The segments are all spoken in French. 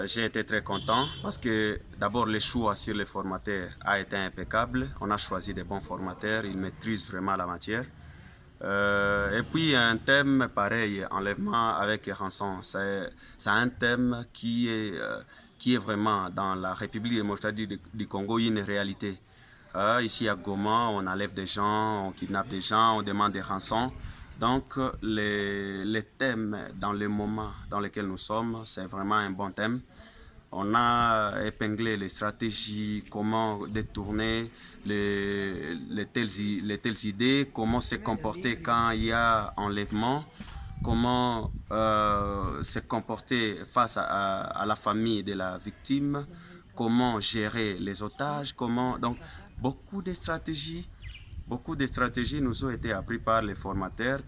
J'ai été très content parce que d'abord le choix sur les formateurs a été impeccable. On a choisi des bons formateurs, ils maîtrisent vraiment la matière. Et puis un thème pareil, enlèvement avec rançon, c'est un thème qui est vraiment dans la République démocratique du Congo une réalité. Ici à Goma, on enlève des gens, on kidnappe des gens, on demande des rançons. Donc les thèmes dans le moment dans lequel nous sommes, c'est vraiment un bon thème. On a épinglé les stratégies, comment détourner les telles idées, comment se comporter quand il y a enlèvement, comment se comporter face à la famille de la victime, comment gérer les otages, comment... Donc, beaucoup de stratégies nous ont été apprises par les formateurs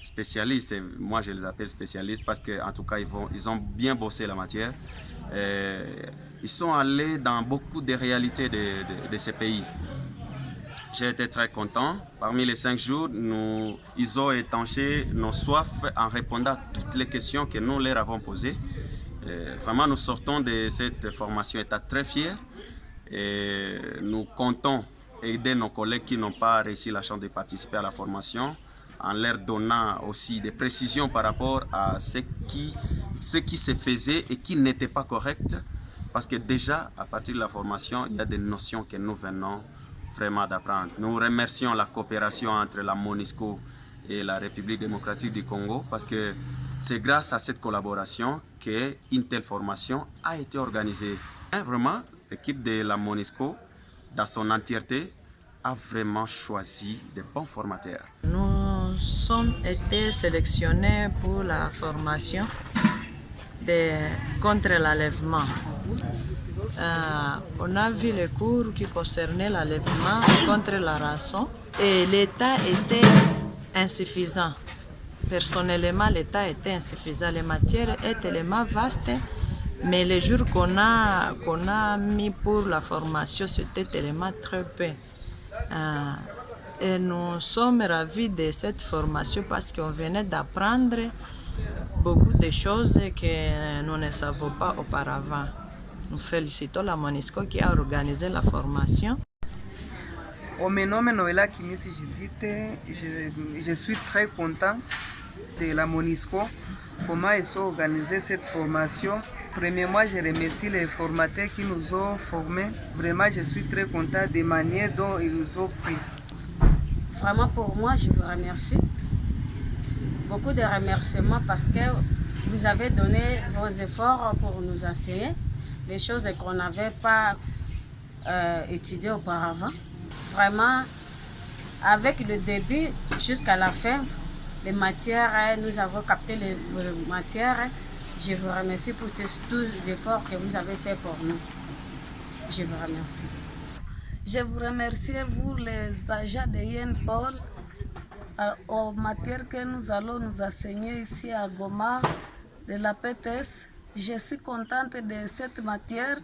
spécialistes. Moi, je les appelle spécialistes parce qu'en tout cas, ils ont bien bossé la matière. Ils sont allés dans beaucoup de réalités de ces pays. J'ai été très content. Parmi les 5 jours, ils ont étanché nos soifs en répondant à toutes les questions que nous leur avons posées. Vraiment, nous sortons de cette formation étant très fiers. Et nous comptons aider nos collègues qui n'ont pas réussi la chance de participer à la formation en leur donnant aussi des précisions par rapport à ce qui se faisait et qui n'était pas correct. Parce que déjà, à partir de la formation, il y a des notions que nous venons vraiment d'apprendre. Nous remercions la coopération entre la MONUSCO et la République démocratique du Congo parce que c'est grâce à cette collaboration qu'une telle formation a été organisée. Vraiment, l'équipe de la MONUSCO, dans son entièreté, a vraiment choisi de bons formateurs. Nous sommes été sélectionnés pour la formation contre l'enlèvement. On a vu les cours qui concernaient l'enlèvement contre la rançon et l'État était insuffisant. Personnellement, l'État était insuffisant. Les matières étaient tellement vastes, mais les jours qu'on a mis pour la formation, c'était tellement très peu. Et nous sommes ravis de cette formation parce qu'on venait d'apprendre beaucoup de choses que nous ne savions pas auparavant. Nous félicitons la MONUSCO qui a organisé la formation. Au nom de Noëlla Kimisi Jidite, je suis très content de la MONUSCO, comment ils ont organisé cette formation. Premièrement, je remercie les formateurs qui nous ont formés. Vraiment, je suis très content des manières dont ils nous ont pris. Vraiment, pour moi, je vous remercie. Beaucoup de remerciements parce que vous avez donné vos efforts pour nous enseigner les choses qu'on n'avait pas étudiées auparavant. Vraiment, avec le début jusqu'à la fin, les matières, nous avons capté les matières. Je vous remercie pour tous les efforts que vous avez faits pour nous. Je vous remercie. Je vous remercie, vous les agents de YENPOL, aux matières que nous allons nous enseigner ici à Goma, de la PTS. Je suis contente de cette matière.